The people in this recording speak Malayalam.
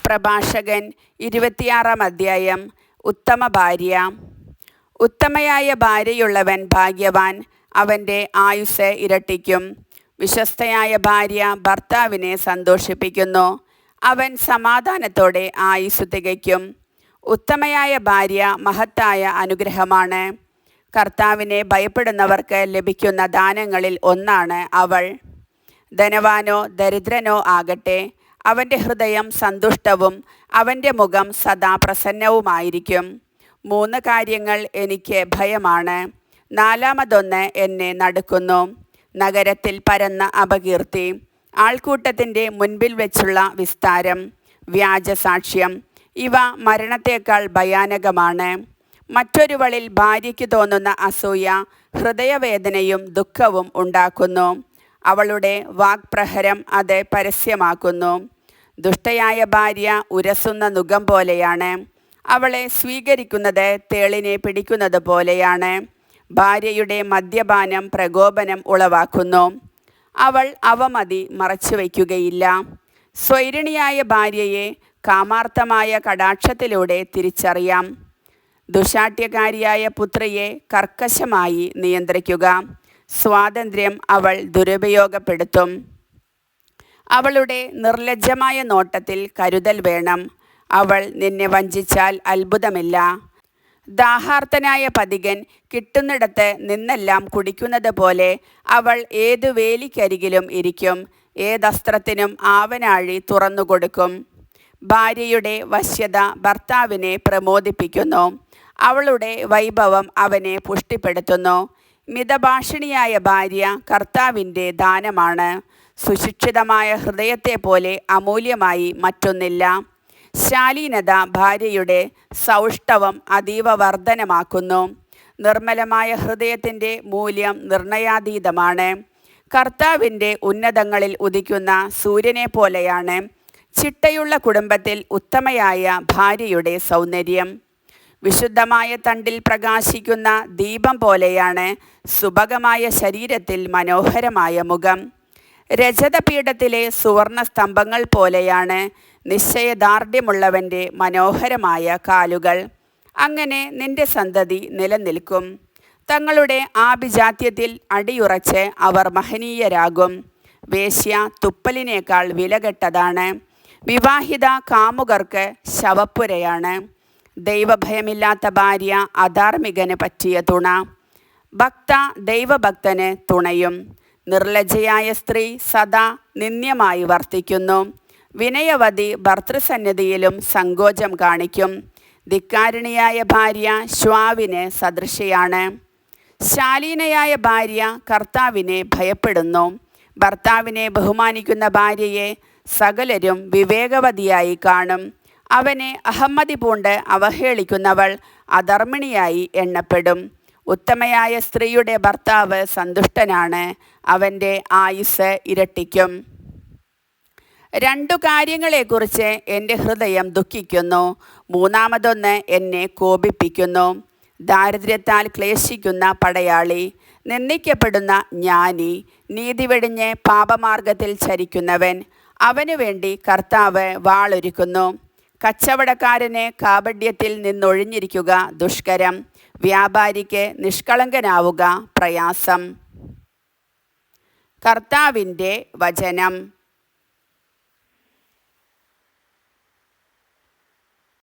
പ്രഭാഷകൻ 26-ാം അധ്യായം. ഉത്തമ ഭാര്യ. ഉത്തമയായ ഭാര്യയുള്ളവൻ ഭാഗ്യവാൻ, അവൻ്റെ ആയുസ്സ് ഇരട്ടിക്കും. വിശ്വസ്തയായ ഭാര്യ ഭർത്താവിനെ സന്തോഷിപ്പിക്കുന്നു, അവൻ സമാധാനത്തോടെ ആയുസ്സ് തികയ്ക്കും. ഉത്തമയായ ഭാര്യ മഹത്തായ അനുഗ്രഹമാണ്. കർത്താവിനെ ഭയപ്പെടുന്നവർക്ക് ലഭിക്കുന്ന ദാനങ്ങളിൽ ഒന്നാണ് അവൾ. ധനവാനോ ദരിദ്രനോ ആകട്ടെ, അവൻ്റെ ഹൃദയം സന്തുഷ്ടവും അവൻ്റെ മുഖം സദാ പ്രസന്നവുമായിരിക്കും. 3 കാര്യങ്ങൾ എനിക്ക് ഭയമാണ്, 4-മതൊന്ന് എന്നെ നടുക്കുന്നു: നഗരത്തിൽ പരന്ന അപകീർത്തി, ആൾക്കൂട്ടത്തിൻ്റെ മുൻപിൽ വെച്ചുള്ള വിസ്താരം, വ്യാജസാക്ഷ്യം. ഇവ മരണത്തേക്കാൾ ഭയാനകമാണ്. മറ്റൊരുവളിൽ ഭാര്യയ്ക്ക് തോന്നുന്ന അസൂയ ഹൃദയവേദനയും ദുഃഖവും ഉണ്ടാക്കുന്നു. അവളുടെ വാക്പ്രഹരം അത് പരസ്യമാക്കുന്നു. ദുഷ്ടയായ ഭാര്യ ഉരസുന്ന നുകം പോലെയാണ്, അവളെ സ്വീകരിക്കുന്നത് തേളിനെ പിടിക്കുന്നത് പോലെയാണ്. ഭാര്യയുടെ മദ്യപാനം പ്രകോപനം ഉളവാക്കുന്നു, അവൾ അവമതി മറച്ചുവെക്കുകയില്ല. സ്വൈരിണിയായ ഭാര്യയെ കാമാർത്ഥമായ കടാക്ഷത്തിലൂടെ തിരിച്ചറിയാം. ദുശാഠ്യകാരിയായ പുത്രിയെ കർക്കശമായി നിയന്ത്രിക്കുക. സ്വാതന്ത്ര്യം അവൾ ദുരുപയോഗപ്പെടുത്തും. അവളുടെ നിർലജ്ജമായ നോട്ടത്തിൽ കരുതൽ വേണം. അവൾ നിന്നെ വഞ്ചിച്ചാൽ അത്ഭുതമില്ല. ദാഹാർത്തനായ പഥികൻ കിട്ടുന്നിടത്ത് നിന്നെല്ലാം കുടിക്കുന്നത് പോലെ അവൾ ഏതു വേലിക്കരികിലും ഇരിക്കും, ഏതസ്ത്രത്തിനും ആവനാഴി തുറന്നുകൊടുക്കും. ഭാര്യയുടെ വശ്യത ഭർത്താവിനെ പ്രമോദിപ്പിക്കുന്നു, അവളുടെ വൈഭവം അവനെ പുഷ്ടിപ്പെടുത്തുന്നു. മിതഭാഷിണിയായ ഭാര്യ കർത്താവിൻ്റെ ദാനമാണ്. സുശിക്ഷിതമായ ഹൃദയത്തെ പോലെ അമൂല്യമായി മറ്റൊന്നില്ല. ശാലീനത ഭാര്യയുടെ സൗഷ്ഠവം അതീവ വർധനമാക്കുന്നു. നിർമ്മലമായ ഹൃദയത്തിൻ്റെ മൂല്യം നിർണയാതീതമാണ്. കർത്താവിൻ്റെ ഉന്നതങ്ങളിൽ ഉദിക്കുന്ന സൂര്യനെ പോലെയാണ് ചിട്ടയുള്ള കുടുംബത്തിൽ ഉത്തമയായ ഭാര്യയുടെ സൗന്ദര്യം. വിശുദ്ധമായ തണ്ടിൽ പ്രകാശിക്കുന്ന ദീപം പോലെയാണ് സുഭഗമായ ശരീരത്തിൽ മനോഹരമായ മുഖം. രജതപീഠത്തിലെ സുവർണ സ്തംഭങ്ങൾ പോലെയാണ് നിശ്ചയദാർഢ്യമുള്ളവൻ്റെ മനോഹരമായ കാലുകൾ. അങ്ങനെ നിന്റെ സന്തതി നിലനിൽക്കും. തങ്ങളുടെ ആഭിജാത്യത്തിൽ അടിയുറച്ച് അവർ മഹനീയരാകും. വേശ്യ തുപ്പലിനേക്കാൾ വിലകെട്ടതാണ്, വിവാഹിത കാമുകർക്ക് ശവപ്പുരയാണ്. ദൈവഭയമില്ലാത്ത ഭാര്യ അധാർമികന് പറ്റിയ തുണ, ഭക്ത ദൈവഭക്തന് തുണയും. നിർലജ്ജയായ സ്ത്രീ സദാ നിന്ദ്യമായി വർത്തിക്കുന്നു, വിനയവതി ഭർതൃസന്നിധിയിലും സങ്കോചം കാണിക്കും. ധിക്കാരിണിയായ ഭാര്യ ശ്വാവിന് സദൃശയാണ്. ശാലീനയായ ഭാര്യ കർത്താവിനെ ഭയപ്പെടുന്നു. ഭർത്താവിനെ ബഹുമാനിക്കുന്ന ഭാര്യയെ സകലരും വിവേകവതിയായി കാണും. അവനെ അഹമ്മതി പൂണ്ട് അവഹേളിക്കുന്നവൾ അധർമ്മിണിയായി എണ്ണപ്പെടും. ഉത്തമയായ സ്ത്രീയുടെ ഭർത്താവ് സന്തുഷ്ടനാണ്, അവൻ്റെ ആയുസ്സ് ഇരട്ടിക്കും. 2 കാര്യങ്ങളെക്കുറിച്ച് എൻ്റെ ഹൃദയം ദുഃഖിക്കുന്നു, 3-മതൊന്ന് എന്നെ കോപിപ്പിക്കുന്നു: ദാരിദ്ര്യത്താൽ ക്ലേശിക്കുന്ന പടയാളി, നിന്ദിക്കപ്പെടുന്ന ജ്ഞാനി, നീതി വെടിഞ്ഞ് പാപമാർഗത്തിൽ ചരിക്കുന്നവൻ. അവനു വേണ്ടി കർത്താവ് വാളൊരുക്കുന്നു. കച്ചവടക്കാരന് കാപഢ്യത്തിൽ നിന്നൊഴിഞ്ഞിരിക്കുക ദുഷ്കരം, വ്യാപാരിക്ക് നിഷ്കളങ്കനാവുക പ്രയാസം. കർത്താവിൻ്റെ വചനം.